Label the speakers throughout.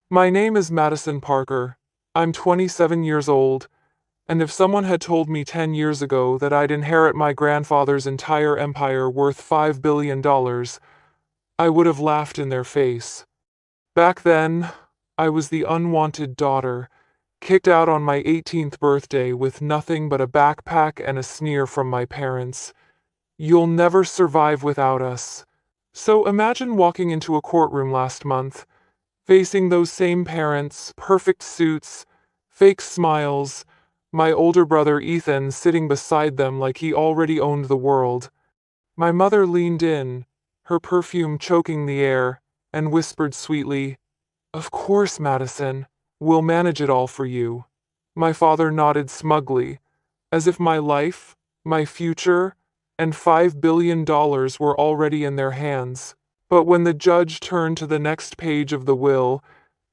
Speaker 1: My name is Madison Parker. I'm 27 years old, and if someone had told me 10 years ago that I'd inherit my grandfather's entire empire worth $5 billion, I would have laughed in their face. Back then, I was the unwanted daughter, kicked out on my 18th birthday with nothing but a backpack and a sneer from my parents. "You'll never survive without us." So imagine walking into a courtroom last month, facing those same parents, perfect suits, fake smiles, my older brother Ethan sitting beside them like he already owned the world. My mother leaned in, her perfume choking the air, and whispered sweetly, "Of course, Madison, we'll manage it all for you." My father nodded smugly, as if my life, my future, and $5 billion were already in their hands. But when the judge turned to the next page of the will,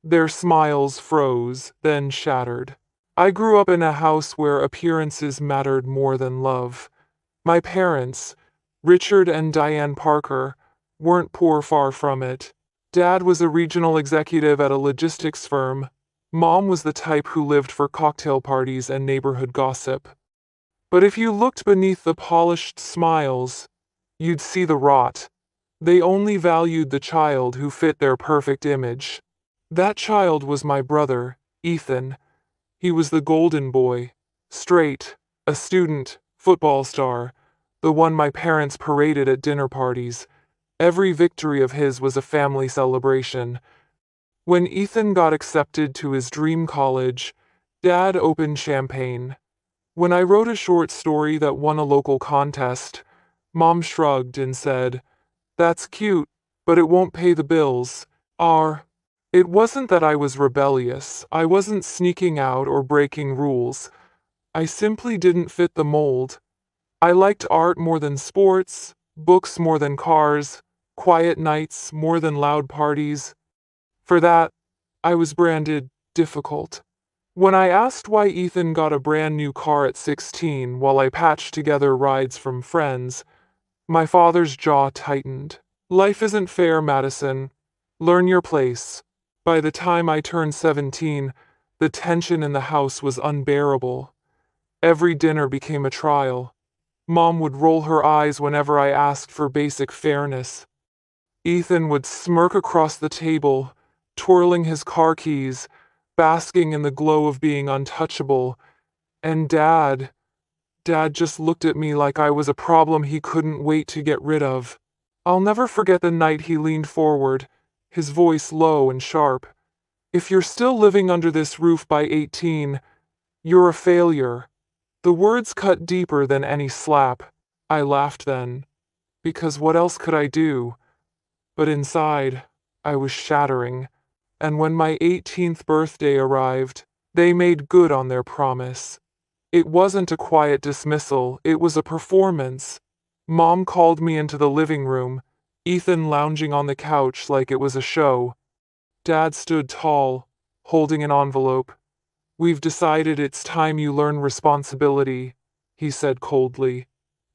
Speaker 1: their smiles froze, then shattered. I grew up in a house where appearances mattered more than love. My parents, Richard and Diane Parker, weren't poor, far from it. Dad was a regional executive at a logistics firm. Mom was the type who lived for cocktail parties and neighborhood gossip. But if you looked beneath the polished smiles, you'd see the rot. They only valued the child who fit their perfect image. That child was my brother, Ethan. He was the golden boy, straight, a student, football star, the one my parents paraded at dinner parties. Every victory of his was a family celebration. When Ethan got accepted to his dream college, Dad opened champagne. When I wrote a short story that won a local contest, Mom shrugged and said, "That's cute, but it won't pay the bills." It wasn't that I was rebellious. I wasn't sneaking out or breaking rules. I simply didn't fit the mold. I liked art more than sports, books more than cars, quiet nights more than loud parties. For that, I was branded difficult. When I asked why Ethan got a brand new car at 16 while I patched together rides from friends, my father's jaw tightened. "Life isn't fair, Madison. Learn your place." By the time I turned 17, the tension in the house was unbearable. Every dinner became a trial. Mom would roll her eyes whenever I asked for basic fairness. Ethan would smirk across the table, twirling his car keys, basking in the glow of being untouchable. And Dad just looked at me like I was a problem he couldn't wait to get rid of. I'll never forget the night he leaned forward, his voice low and sharp. "If you're still living under this roof by 18, you're a failure." The words cut deeper than any slap. I laughed then, because what else could I do? But inside, I was shattering. And when my 18th birthday arrived, they made good on their promise. It wasn't a quiet dismissal, it was a performance. Mom called me into the living room, Ethan lounging on the couch like it was a show. Dad stood tall, holding an envelope. "We've decided it's time you learn responsibility," he said coldly.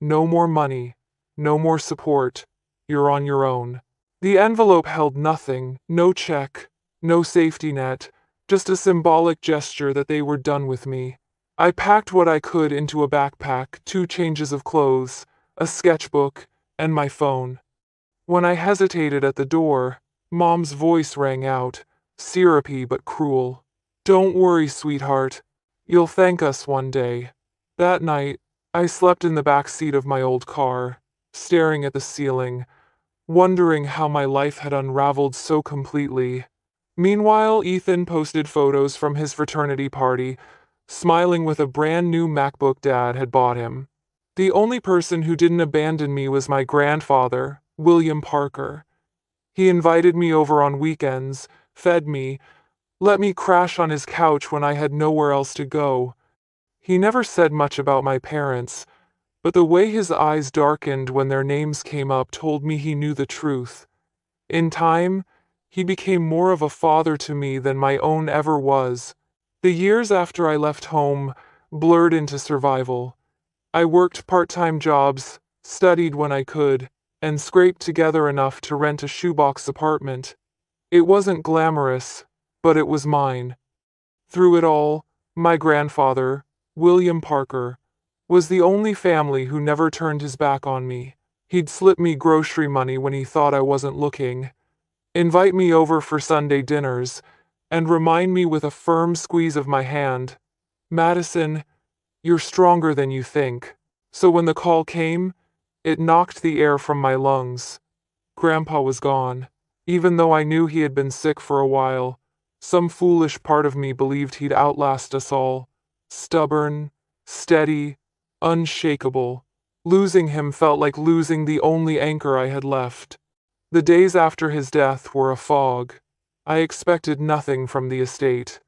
Speaker 1: "No more money, no more support. You're on your own." The envelope held nothing, no check, no safety net, just a symbolic gesture that they were done with me. I packed what I could into a backpack, 2 changes of clothes, a sketchbook, and my phone. When I hesitated at the door, Mom's voice rang out, syrupy but cruel. "Don't worry, sweetheart. You'll thank us one day." That night, I slept in the back seat of my old car, staring at the ceiling, wondering how my life had unraveled so completely. Meanwhile, Ethan posted photos from his fraternity party, smiling with a brand new MacBook Dad had bought him. The only person who didn't abandon me was my grandfather, William Parker. He invited me over on weekends, fed me, let me crash on his couch when I had nowhere else to go. He never said much about my parents, but the way his eyes darkened when their names came up told me he knew the truth. In time, he became more of a father to me than my own ever was. The years after I left home blurred into survival. I worked part-time jobs, studied when I could, and scraped together enough to rent a shoebox apartment. It wasn't glamorous, but it was mine. Through it all, my grandfather, William Parker, was the only family who never turned his back on me. He'd slip me grocery money when he thought I wasn't looking, invite me over for Sunday dinners, and remind me with a firm squeeze of my hand, "Madison, you're stronger than you think." So when the call came, it knocked the air from my lungs. Grandpa was gone. Even though I knew he had been sick for a while, some foolish part of me believed he'd outlast us all. Stubborn, steady, unshakable. Losing him felt like losing the only anchor I had left. The days after his death were a fog. I expected nothing from the estate.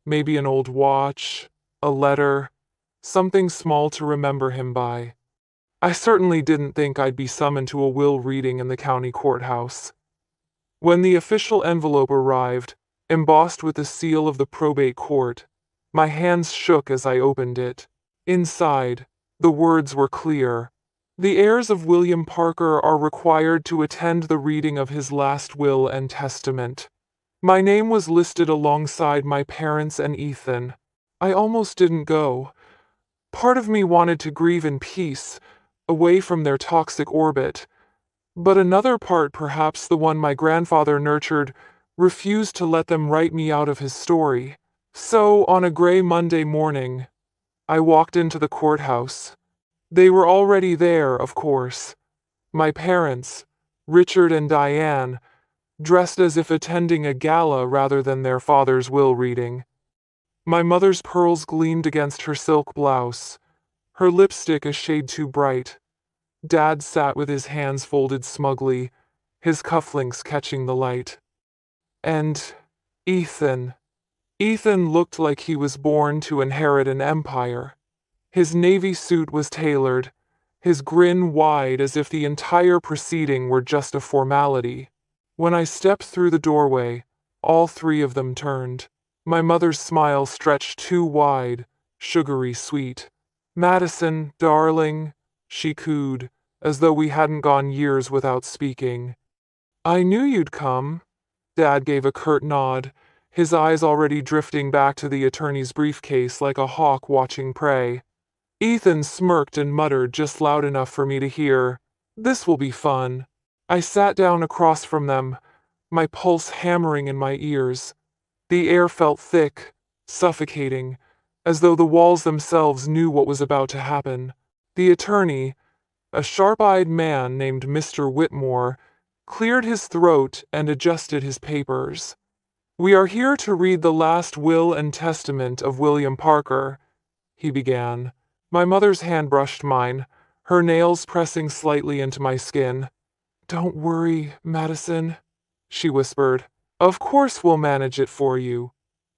Speaker 1: Maybe an old watch, a letter, something small to remember him by. I certainly didn't think I'd be summoned to a will reading in the county courthouse. When the official envelope arrived, embossed with the seal of the probate court, my hands shook as I opened it. Inside, the words were clear. The heirs of William Parker are required to attend the reading of his last will and testament. My name was listed alongside my parents and Ethan. I almost didn't go. Part of me wanted to grieve in peace, away from their toxic orbit. But another part, perhaps the one my grandfather nurtured, refused to let them write me out of his story. So, on a gray Monday morning, I walked into the courthouse. They were already there, of course. My parents, Richard and Diane, dressed as if attending a gala rather than their father's will reading. My mother's pearls gleamed against her silk blouse, her lipstick a shade too bright. Dad sat with his hands folded smugly, his cufflinks catching the light. And Ethan. Ethan looked like he was born to inherit an empire. His navy suit was tailored, his grin wide as if the entire proceeding were just a formality. When I stepped through the doorway, all three of them turned. My mother's smile stretched too wide, sugary sweet. "Madison, darling," she cooed, as though we hadn't gone years without speaking. "I knew you'd come." Dad gave a curt nod, his eyes already drifting back to the attorney's briefcase like a hawk watching prey. Ethan smirked and muttered just loud enough for me to hear, "This will be fun." I sat down across from them, my pulse hammering in my ears. The air felt thick, suffocating, as though the walls themselves knew what was about to happen. The attorney, a sharp-eyed man named Mr. Whitmore, cleared his throat and adjusted his papers. "We are here to read the last will and testament of William Parker," he began. My mother's hand brushed mine, her nails pressing slightly into my skin. "Don't worry, Madison," she whispered. "Of course we'll manage it for you."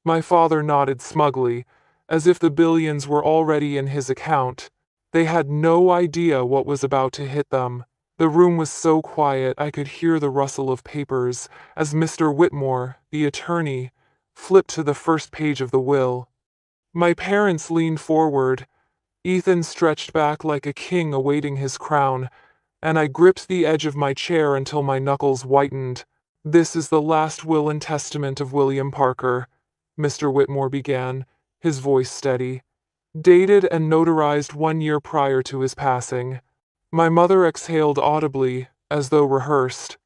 Speaker 1: My father nodded smugly, as if the billions were already in his account. They had no idea what was about to hit them. The room was so quiet I could hear the rustle of papers as Mr. Whitmore, the attorney, flipped to the first page of the will. My parents leaned forward. Ethan stretched back like a king awaiting his crown, and I gripped the edge of my chair until my knuckles whitened. "This is the last will and testament of William Parker," Mr. Whitmore began, his voice steady. "Dated and notarized 1 year prior to his passing." My mother exhaled audibly, as though rehearsed.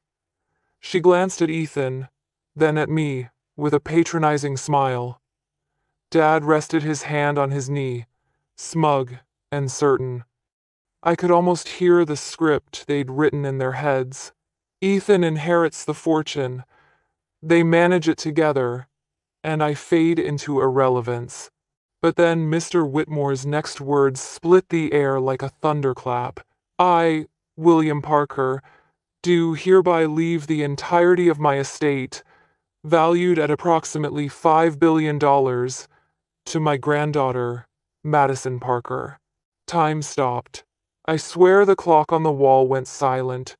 Speaker 1: She glanced at Ethan, then at me, with a patronizing smile. Dad rested his hand on his knee, smug and certain. I could almost hear the script they'd written in their heads. Ethan inherits the fortune. They manage it together, and I fade into irrelevance. But then Mr. Whitmore's next words split the air like a thunderclap. "I, William Parker, do hereby leave the entirety of my estate, valued at approximately $5 billion, to my granddaughter, Madison Parker." Time stopped. I swear the clock on the wall went silent.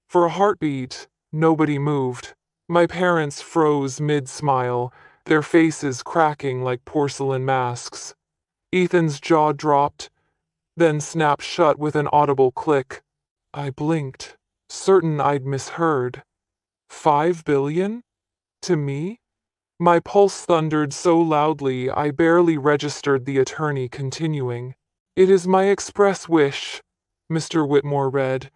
Speaker 1: For a heartbeat, nobody moved. My parents froze mid-smile, their faces cracking like porcelain masks. Ethan's jaw dropped, then snapped shut with an audible click. I blinked, certain I'd misheard. 5 billion? To me? My pulse thundered so loudly I barely registered the attorney continuing. It is my express wish, Mr. Whitmore read,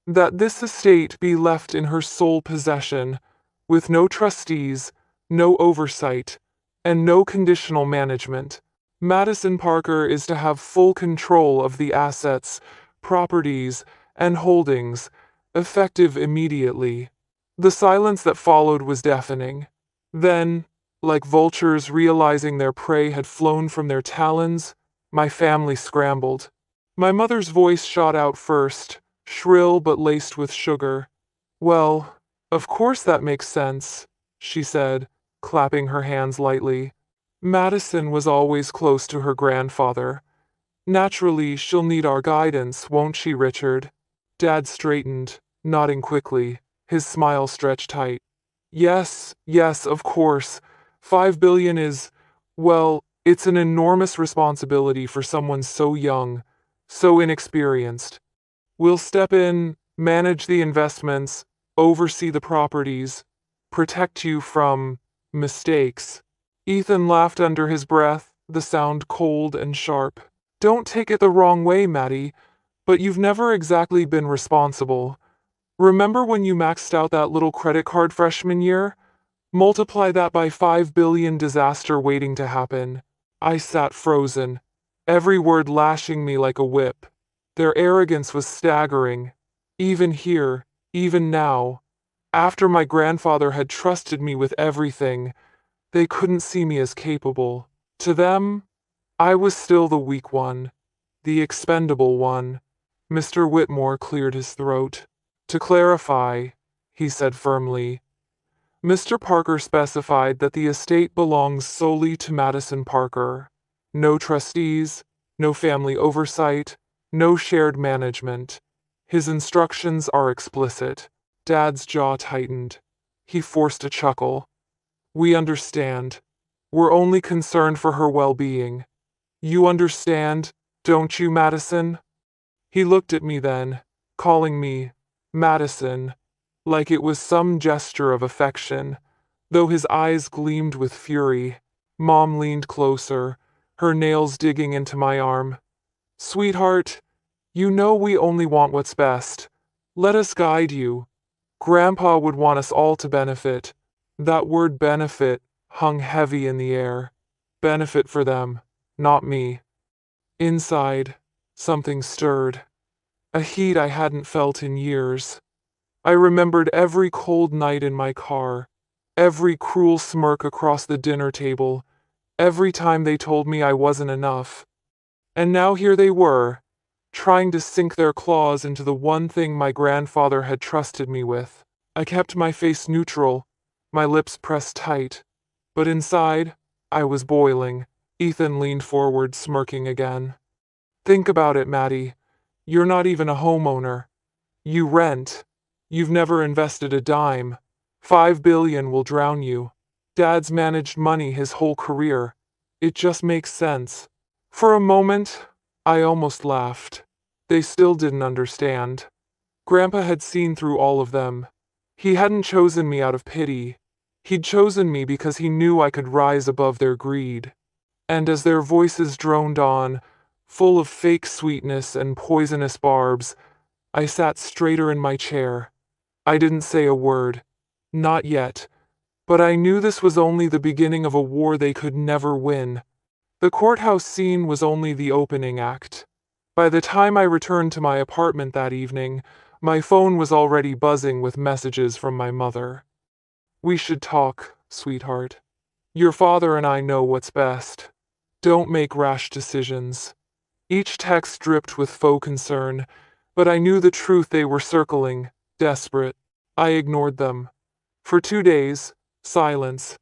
Speaker 1: that this estate be left in her sole possession, with no trustees, no oversight, and no conditional management. Madison Parker is to have full control of the assets, properties, and holdings, effective immediately. The silence that followed was deafening. Then, like vultures realizing their prey had flown from their talons, my family scrambled. My mother's voice shot out first, shrill but laced with sugar. Well, of course that makes sense, she said, clapping her hands lightly. Madison was always close to her grandfather. Naturally, she'll need our guidance, won't she, Richard? Dad straightened, nodding quickly, his smile stretched tight. Yes, yes, of course. 5 billion is, well, it's an enormous responsibility for someone so young, so inexperienced. We'll step in, manage the investments, oversee the properties, protect you from mistakes. Ethan laughed under his breath, the sound cold and sharp. Don't take it the wrong way, Maddie, but you've never exactly been responsible. Remember when you maxed out that little credit card freshman year? Multiply that by 5 billion disaster waiting to happen. I sat frozen, every word lashing me like a whip. Their arrogance was staggering. Even here, even now, after my grandfather had trusted me with everything, they couldn't see me as capable. To them, I was still the weak one, the expendable one. Mr. Whitmore cleared his throat. To clarify, he said firmly, Mr. Parker specified that the estate belongs solely to Madison Parker. No trustees, no family oversight, no shared management. His instructions are explicit. Dad's jaw tightened. He forced a chuckle. We understand. We're only concerned for her well-being. You understand, don't you, Madison? He looked at me then, calling me Madison, like it was some gesture of affection, though his eyes gleamed with fury. Mom leaned closer, her nails digging into my arm. Sweetheart, you know we only want what's best. Let us guide you. Grandpa would want us all to benefit. That word benefit hung heavy in the air. Benefit for them, not me. Inside, something stirred. A heat I hadn't felt in years. I remembered every cold night in my car, every cruel smirk across the dinner table, every time they told me I wasn't enough. And now here they were, trying to sink their claws into the one thing my grandfather had trusted me with. I kept my face neutral, my lips pressed tight, but inside, I was boiling. Ethan leaned forward, smirking again. Think about it, Maddie. You're not even a homeowner. You rent. You've never invested a dime. 5 billion will drown you. Dad's managed money his whole career. It just makes sense. For a moment, I almost laughed. They still didn't understand. Grandpa had seen through all of them. He hadn't chosen me out of pity. He'd chosen me because he knew I could rise above their greed. And as their voices droned on, full of fake sweetness and poisonous barbs, I sat straighter in my chair. I didn't say a word. Not yet. But I knew this was only the beginning of a war they could never win. The courthouse scene was only the opening act. By the time I returned to my apartment that evening, my phone was already buzzing with messages from my mother. We should talk, sweetheart. Your father and I know what's best. Don't make rash decisions. Each text dripped with faux concern, but I knew the truth they were circling, desperate. I ignored them. For 2 days, silence.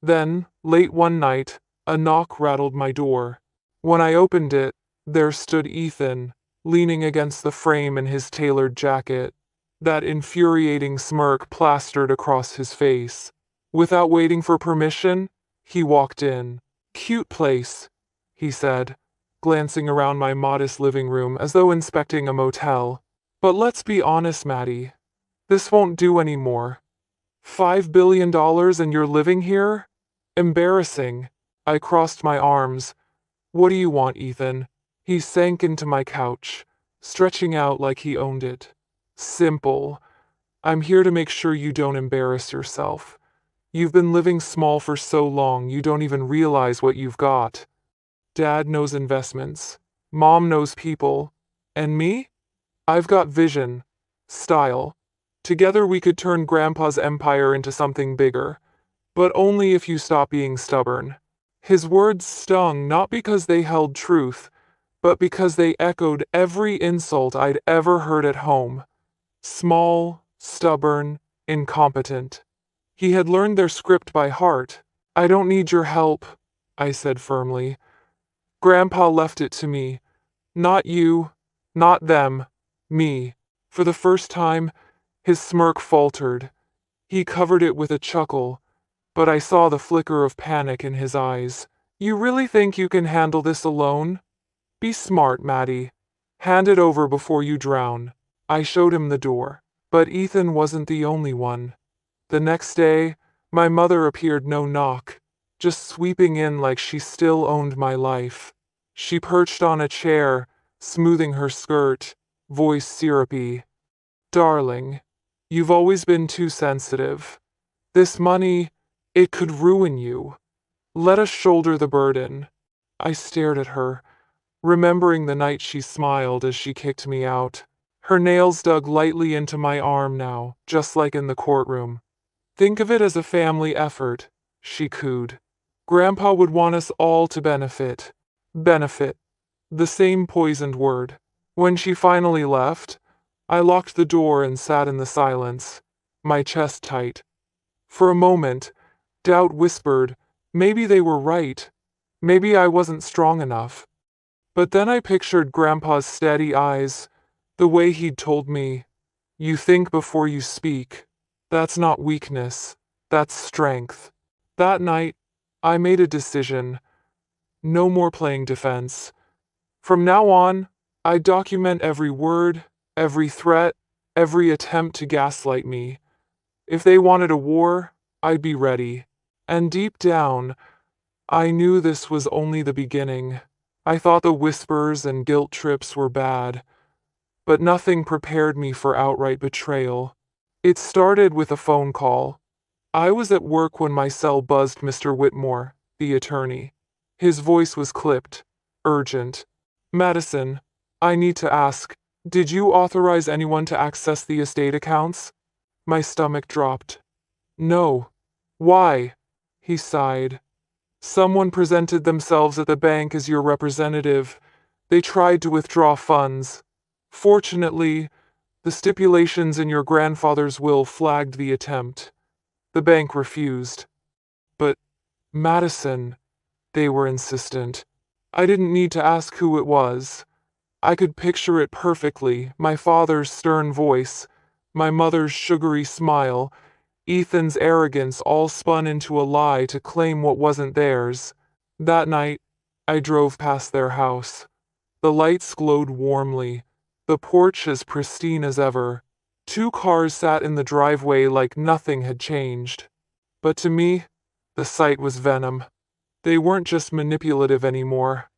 Speaker 1: Then, late one night, a knock rattled my door. When I opened it, there stood Ethan, leaning against the frame in his tailored jacket, that infuriating smirk plastered across his face. Without waiting for permission, he walked in. Cute place, he said, glancing around my modest living room as though inspecting a motel. But let's be honest, Maddie. This won't do anymore. $5 billion and you're living here? Embarrassing. I crossed my arms. What do you want, Ethan? He sank into my couch, stretching out like he owned it. Simple. I'm here to make sure you don't embarrass yourself. You've been living small for so long you don't even realize what you've got. Dad knows investments. Mom knows people. And me? I've got vision. Style. Together we could turn Grandpa's empire into something bigger. But only if you stop being stubborn. His words stung not because they held truth, but because they echoed every insult I'd ever heard at home. Small, stubborn, incompetent. He had learned their script by heart. I don't need your help, I said firmly. Grandpa left it to me. Not you, not them, me. For the first time, his smirk faltered. He covered it with a chuckle, but I saw the flicker of panic in his eyes. You really think you can handle this alone? Be smart, Maddie. Hand it over before you drown. I showed him the door. But Ethan wasn't the only one. The next day, my mother appeared no knock, just sweeping in like she still owned my life. She perched on a chair, smoothing her skirt, voice syrupy. Darling, you've always been too sensitive. This money, it could ruin you. Let us shoulder the burden. I stared at her, remembering the night she smiled as she kicked me out. Her nails dug lightly into my arm now, just like in the courtroom. Think of it as a family effort, she cooed. Grandpa would want us all to benefit. Benefit. The same poisoned word. When she finally left, I locked the door and sat in the silence, my chest tight. For a moment, doubt whispered, maybe they were right. Maybe I wasn't strong enough. But then I pictured Grandpa's steady eyes, the way he'd told me, you think before you speak. That's not weakness, that's strength. That night, I made a decision. No more playing defense. From now on, I document every word, every threat, every attempt to gaslight me. If they wanted a war, I'd be ready. And deep down, I knew this was only the beginning. I thought the whispers and guilt trips were bad, but nothing prepared me for outright betrayal. It started with a phone call. I was at work when my cell buzzed Mr. Whitmore, the attorney. His voice was clipped, urgent. Madison, I need to ask, did you authorize anyone to access the estate accounts? My stomach dropped. No. Why? He sighed. Someone presented themselves at the bank as your representative. They tried to withdraw funds. Fortunately, the stipulations in your grandfather's will flagged the attempt. The bank refused. But, Madison, they were insistent. I didn't need to ask who it was. I could picture it perfectly, my father's stern voice, my mother's sugary smile, Ethan's arrogance all spun into a lie to claim what wasn't theirs. That night, I drove past their house. The lights glowed warmly, the porch as pristine as ever. 2 cars sat in the driveway like nothing had changed. But to me, the sight was venom. They weren't just manipulative anymore.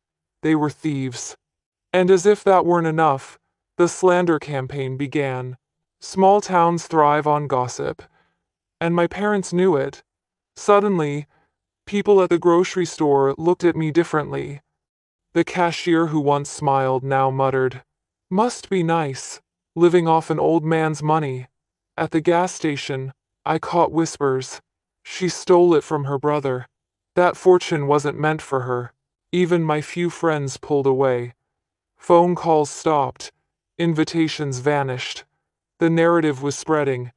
Speaker 1: They were thieves. And as if that weren't enough, the slander campaign began. Small towns thrive on gossip. And my parents knew it. Suddenly, people at the grocery store looked at me differently. The cashier who once smiled now muttered, "Must be nice, living off an old man's money." At the gas station, I caught whispers. She stole it from her brother. That fortune wasn't meant for her. Even my few friends pulled away. Phone calls stopped. Invitations vanished. The narrative was spreading.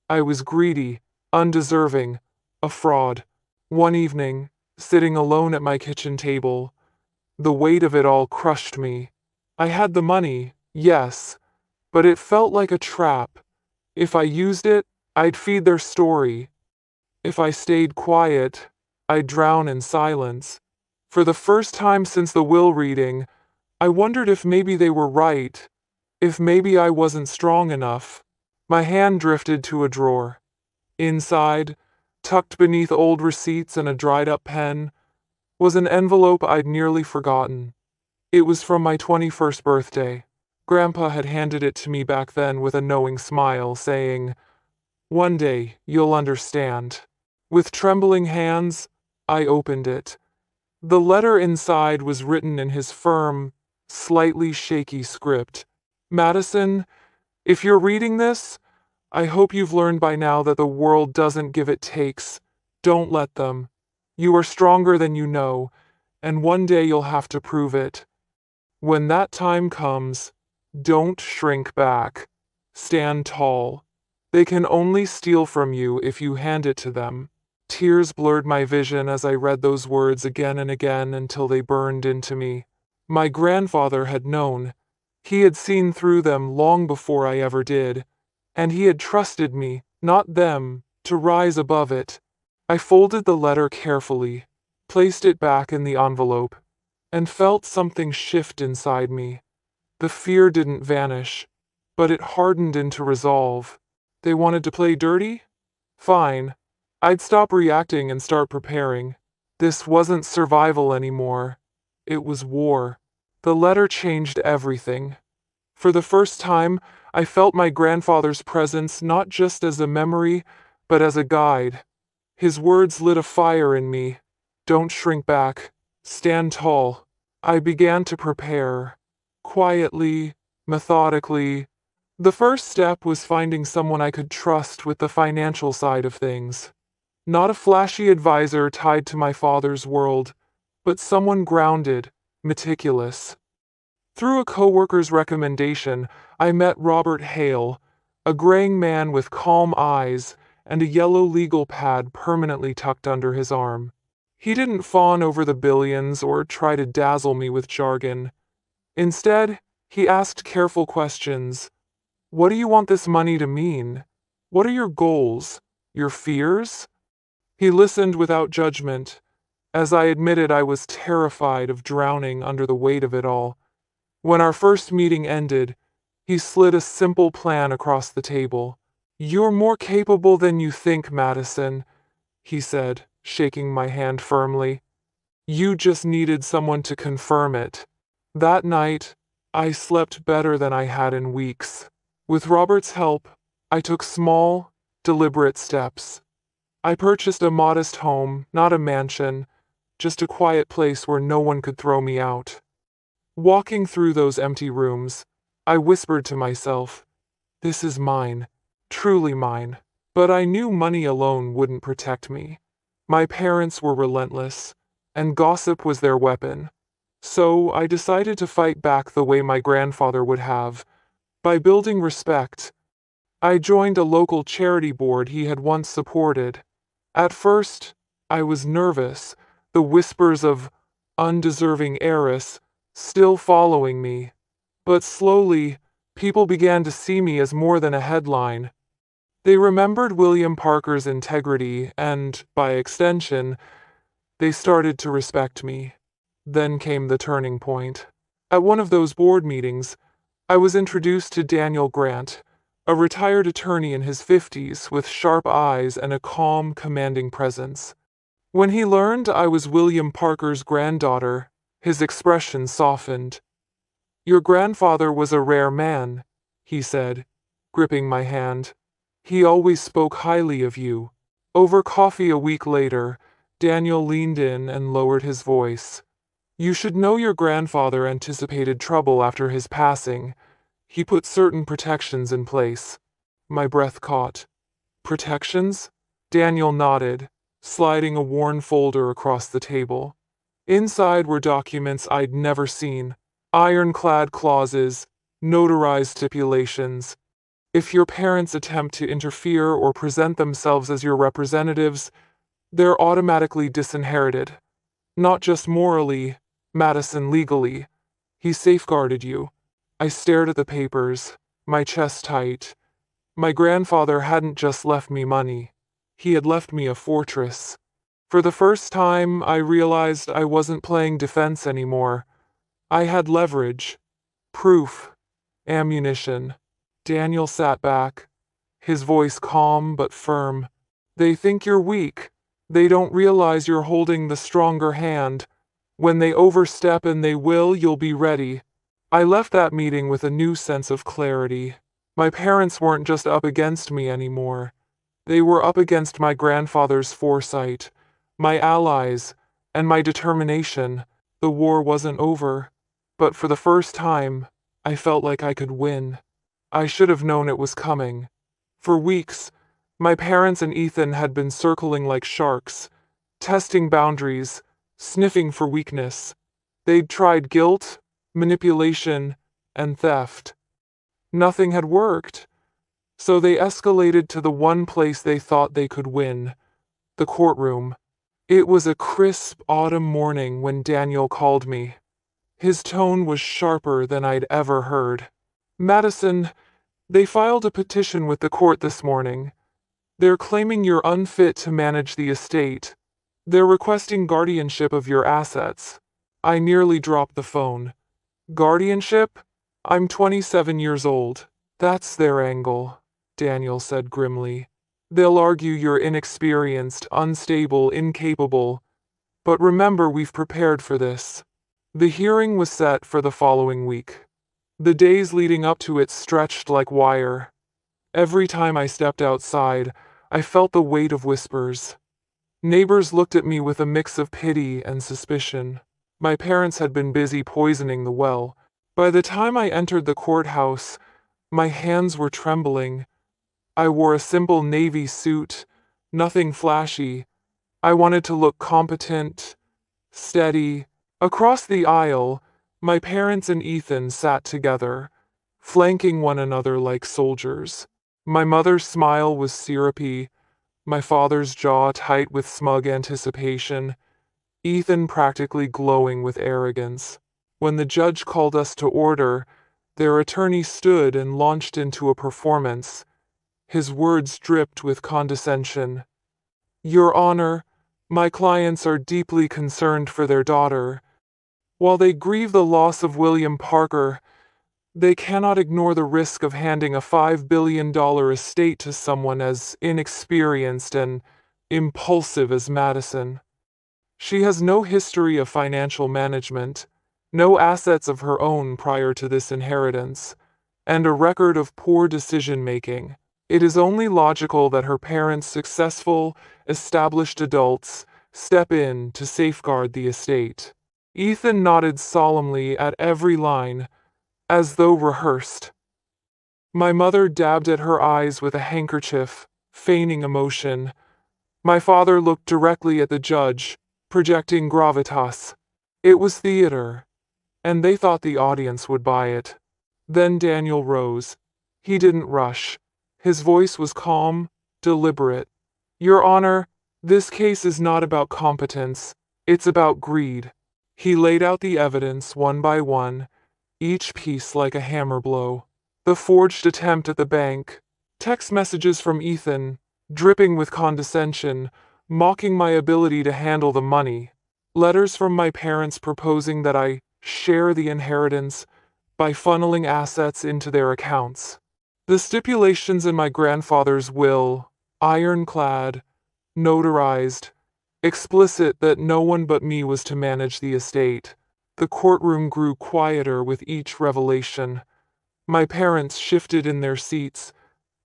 Speaker 1: I was greedy, undeserving, a fraud. One evening, sitting alone at my kitchen table, the weight of it all crushed me. I had the money, yes, but it felt like a trap. If I used it, I'd feed their story. If I stayed quiet, I'd drown in silence. For the first time since the will reading, I wondered if maybe they were right, if maybe I wasn't strong enough. My hand drifted to a drawer. Inside, Tucked beneath old receipts and a dried-up pen was an envelope I'd nearly forgotten. It was from my 21st birthday. Grandpa had handed it to me back then with a knowing smile, saying, "One day, you'll understand." With trembling hands, I opened it. The letter inside was written in his firm, slightly shaky script. "Madison, if you're reading this, I hope you've learned by now that the world doesn't give, it takes. Don't let them. You are stronger than you know, and one day you'll have to prove it. When that time comes, don't shrink back. Stand tall. They can only steal from you if you hand it to them." Tears blurred my vision as I read those words again and again until they burned into me. My grandfather had known. He had seen through them long before I ever did, and he had trusted me, not them, to rise above it. I folded the letter carefully, placed it back in the envelope, and felt something shift inside me. The fear didn't vanish, but it hardened into resolve. They wanted to play dirty? Fine. I'd stop reacting and start preparing. This wasn't survival anymore. It was war. The letter changed everything. For the first time, I felt my grandfather's presence not just as a memory, but as a guide. His words lit a fire in me. Don't shrink back. Stand tall. I began to prepare. Quietly, methodically. The first step was finding someone I could trust with the financial side of things. Not a flashy advisor tied to my father's world, but someone grounded, meticulous. Through a coworker's recommendation, I met Robert Hale, a graying man with calm eyes and a yellow legal pad permanently tucked under his arm. He didn't fawn over the billions or try to dazzle me with jargon. Instead, he asked careful questions. What do you want this money to mean? What are your goals? Your fears? He listened without judgment, as I admitted I was terrified of drowning under the weight of it all. When our first meeting ended, he slid a simple plan across the table. "You're more capable than you think, Madison," he said, shaking my hand firmly. "You just needed someone to confirm it." That night, I slept better than I had in weeks. With Robert's help, I took small, deliberate steps. I purchased a modest home, not a mansion, just a quiet place where no one could throw me out. Walking through those empty rooms, I whispered to myself, "This is mine, truly mine." But I knew money alone wouldn't protect me. My parents were relentless, and gossip was their weapon. So I decided to fight back the way my grandfather would have, by building respect. I joined a local charity board he had once supported. At first, I was nervous, the whispers of undeserving heiress still following me. But slowly, people began to see me as more than a headline. They remembered William Parker's integrity, and, by extension, they started to respect me. Then came the turning point. At one of those board meetings, I was introduced to Daniel Grant, a retired attorney in his 50s with sharp eyes and a calm, commanding presence. When he learned I was William Parker's granddaughter, his expression softened. "Your grandfather was a rare man," he said, gripping my hand. "He always spoke highly of you." Over coffee a week later, Daniel leaned in and lowered his voice. "You should know your grandfather anticipated trouble after his passing. He put certain protections in place." My breath caught. "Protections?" Daniel nodded, sliding a worn folder across the table. Inside were documents I'd never seen, ironclad clauses, notarized stipulations. If your parents attempt to interfere or present themselves as your representatives, they're automatically disinherited. Not just morally, Madison, legally. He safeguarded you. I stared at the papers, my chest tight. My grandfather hadn't just left me money. He had left me a fortress. For the first time, I realized I wasn't playing defense anymore. I had leverage, proof, ammunition. Daniel sat back, his voice calm but firm. They think you're weak. They don't realize you're holding the stronger hand. When they overstep, and they will, you'll be ready. I left that meeting with a new sense of clarity. My parents weren't just up against me anymore. They were up against my grandfather's foresight, my allies, and my determination. The war wasn't over, but for the first time, I felt like I could win. I should have known it was coming. For weeks, my parents and Ethan had been circling like sharks, testing boundaries, sniffing for weakness. They'd tried guilt, manipulation, and theft. Nothing had worked, so they escalated to the one place they thought they could win, the courtroom. It was a crisp autumn morning when Daniel called me. His tone was sharper than I'd ever heard. "Madison, they filed a petition with the court this morning. They're claiming you're unfit to manage the estate. They're requesting guardianship of your assets." I nearly dropped the phone. "Guardianship? I'm 27 years old. That's their angle," Daniel said grimly. "They'll argue you're inexperienced, unstable, incapable. But remember, we've prepared for this." The hearing was set for the following week. The days leading up to it stretched like wire. Every time I stepped outside, I felt the weight of whispers. Neighbors looked at me with a mix of pity and suspicion. My parents had been busy poisoning the well. By the time I entered the courthouse, my hands were trembling. I wore a simple navy suit, nothing flashy. I wanted to look competent, steady. Across the aisle, my parents and Ethan sat together, flanking one another like soldiers. My mother's smile was syrupy, my father's jaw tight with smug anticipation, Ethan practically glowing with arrogance. When the judge called us to order, their attorney stood and launched into a performance. His words dripped with condescension. "Your Honor, my clients are deeply concerned for their daughter. While they grieve the loss of William Parker, they cannot ignore the risk of handing a $5 billion estate to someone as inexperienced and impulsive as Madison. She has no history of financial management, no assets of her own prior to this inheritance, and a record of poor decision-making. It is only logical that her parents, successful, established adults, step in to safeguard the estate." Ethan nodded solemnly at every line, as though rehearsed. My mother dabbed at her eyes with a handkerchief, feigning emotion. My father looked directly at the judge, projecting gravitas. It was theater, and they thought the audience would buy it. Then Daniel rose. He didn't rush. His voice was calm, deliberate. "Your Honor, this case is not about competence. It's about greed." He laid out the evidence one by one, each piece like a hammer blow. The forged attempt at the bank, text messages from Ethan, dripping with condescension, mocking my ability to handle the money. Letters from my parents proposing that I share the inheritance by funneling assets into their accounts. The stipulations in my grandfather's will, ironclad, notarized, explicit that no one but me was to manage the estate. The courtroom grew quieter with each revelation. My parents shifted in their seats,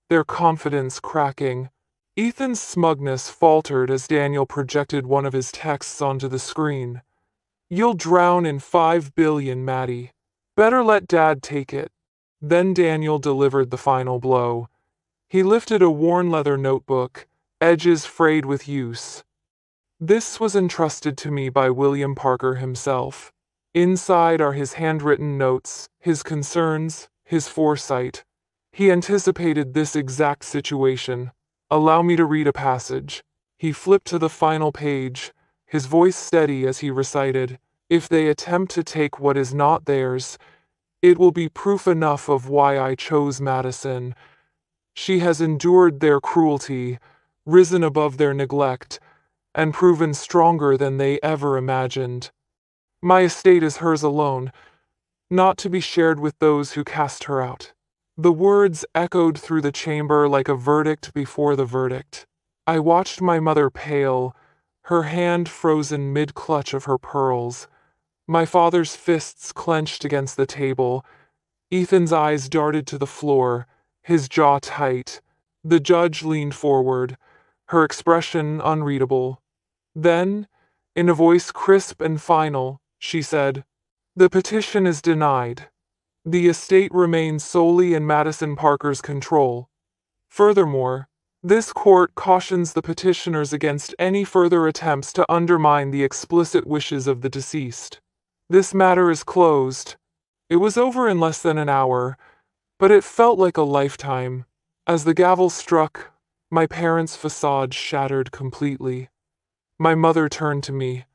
Speaker 1: their confidence cracking. Ethan's smugness faltered as Daniel projected one of his texts onto the screen. "You'll drown in $5 billion, Maddie. Better let Dad take it." Then Daniel delivered the final blow. He lifted a worn leather notebook, edges frayed with use. "This was entrusted to me by William Parker himself. Inside are his handwritten notes, his concerns, his foresight. He anticipated this exact situation. Allow me to read a passage." He flipped to the final page, his voice steady as he recited, "If they attempt to take what is not theirs, it will be proof enough of why I chose Madison. She has endured their cruelty, risen above their neglect, and proven stronger than they ever imagined. My estate is hers alone, not to be shared with those who cast her out." The words echoed through the chamber like a verdict before the verdict. I watched my mother pale, her hand frozen mid-clutch of her pearls. My father's fists clenched against the table. Ethan's eyes darted to the floor, his jaw tight. The judge leaned forward, her expression unreadable. Then, in a voice crisp and final, she said, "The petition is denied. The estate remains solely in Madison Parker's control. Furthermore, this court cautions the petitioners against any further attempts to undermine the explicit wishes of the deceased. This matter is closed." It was over in less than an hour, but it felt like a lifetime. As the gavel struck, my parents' facade shattered completely. My mother turned to me,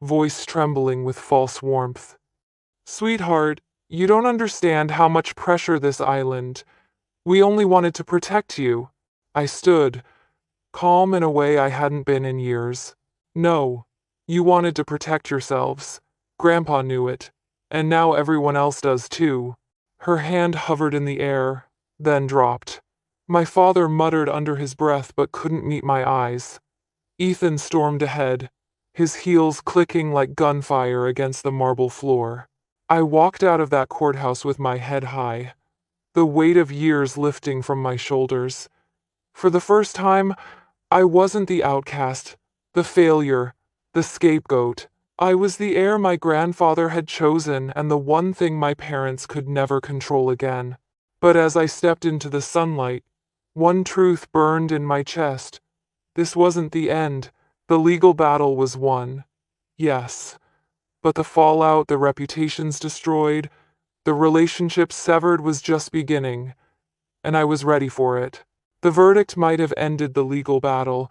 Speaker 1: voice trembling with false warmth. "Sweetheart, you don't understand how much pressure this island. We only wanted to protect you." I stood, calm in a way I hadn't been in years. "No, you wanted to protect yourselves. Grandpa knew it, and now everyone else does too." Her hand hovered in the air, then dropped. My father muttered under his breath but couldn't meet my eyes. Ethan stormed ahead, his heels clicking like gunfire against the marble floor. I walked out of that courthouse with my head high, the weight of years lifting from my shoulders. For the first time, I wasn't the outcast, the failure, the scapegoat. I was the heir my grandfather had chosen and the one thing my parents could never control again. But as I stepped into the sunlight, one truth burned in my chest. This wasn't the end. The legal battle was won. Yes. But the fallout, the reputations destroyed, the relationship severed was just beginning, and I was ready for it. The verdict might have ended the legal battle,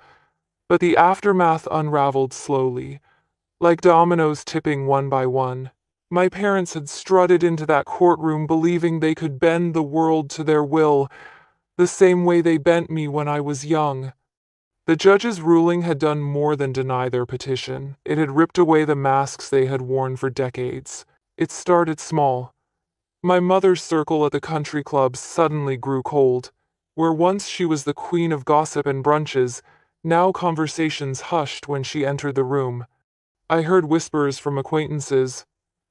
Speaker 1: but the aftermath unraveled slowly, like dominoes tipping one by one. My parents had strutted into that courtroom believing they could bend the world to their will, the same way they bent me when I was young. The judge's ruling had done more than deny their petition. It had ripped away the masks they had worn for decades. It started small. My mother's circle at the country club suddenly grew cold. Where once she was the queen of gossip and brunches, now conversations hushed when she entered the room. I heard whispers from acquaintances.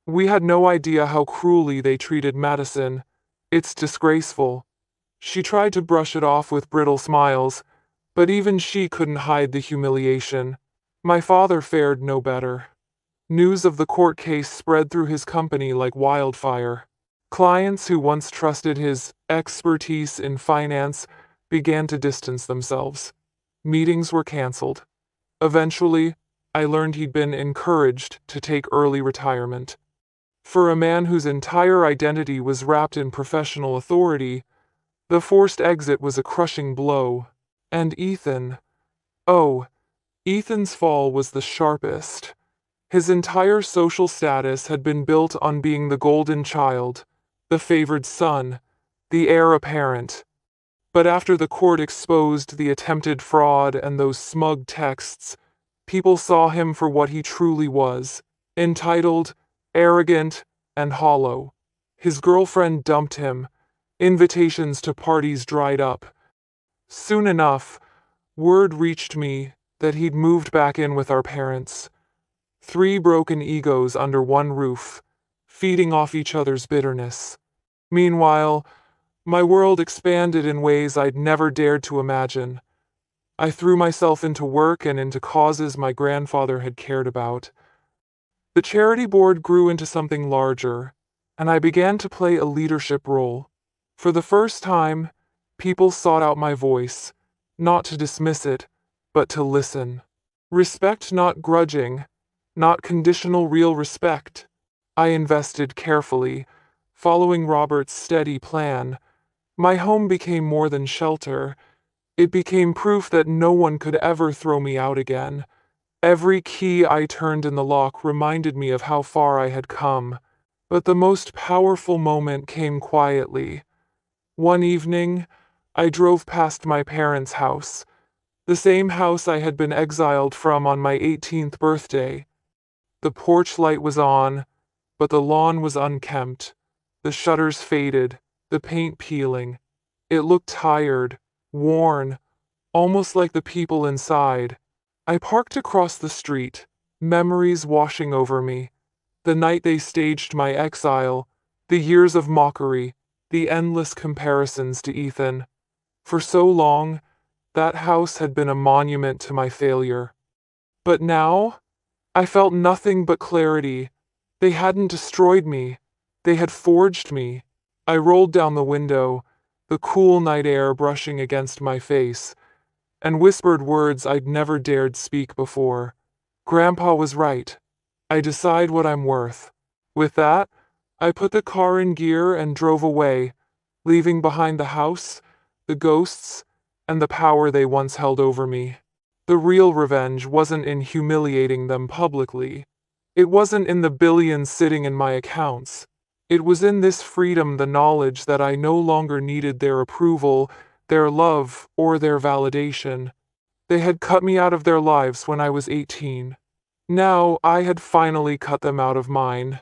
Speaker 1: "We had no idea how cruelly they treated Madison. It's disgraceful." She tried to brush it off with brittle smiles, but even she couldn't hide the humiliation. My father fared no better. News of the court case spread through his company like wildfire. Clients who once trusted his expertise in finance began to distance themselves. Meetings were canceled. Eventually, I learned he'd been encouraged to take early retirement. For a man whose entire identity was wrapped in professional authority, the forced exit was a crushing blow. And Ethan, oh, Ethan's fall was the sharpest. His entire social status had been built on being the golden child, the favored son, the heir apparent. But after the court exposed the attempted fraud and those smug texts, people saw him for what he truly was: entitled, arrogant, and hollow. His girlfriend dumped him. Invitations to parties dried up. Soon enough, word reached me that he'd moved back in with our parents. 3 broken egos under one roof, feeding off each other's bitterness. Meanwhile, my world expanded in ways I'd never dared to imagine. I threw myself into work and into causes my grandfather had cared about. The charity board grew into something larger, and I began to play a leadership role. For the first time, people sought out my voice, not to dismiss it, but to listen. Respect not grudging, not conditional, real respect. I invested carefully, following Robert's steady plan. My home became more than shelter. It became proof that no one could ever throw me out again. Every key I turned in the lock reminded me of how far I had come. But the most powerful moment came quietly. One evening, I drove past my parents' house, the same house I had been exiled from on my 18th birthday. The porch light was on, but the lawn was unkempt, the shutters faded, the paint peeling. It looked tired, worn, almost like the people inside. I parked across the street, memories washing over me. The night they staged my exile, the years of mockery, the endless comparisons to Ethan. For so long, that house had been a monument to my failure. But now, I felt nothing but clarity. They hadn't destroyed me. They had forged me. I rolled down the window, the cool night air brushing against my face, and whispered words I'd never dared speak before. Grandpa was right. I decide what I'm worth. With that, I put the car in gear and drove away, leaving behind the house, the ghosts, and the power they once held over me. The real revenge wasn't in humiliating them publicly. It wasn't in the billions sitting in my accounts. It was in this freedom, the knowledge that I no longer needed their approval, their love, or their validation. They had cut me out of their lives when I was 18. Now I had finally cut them out of mine.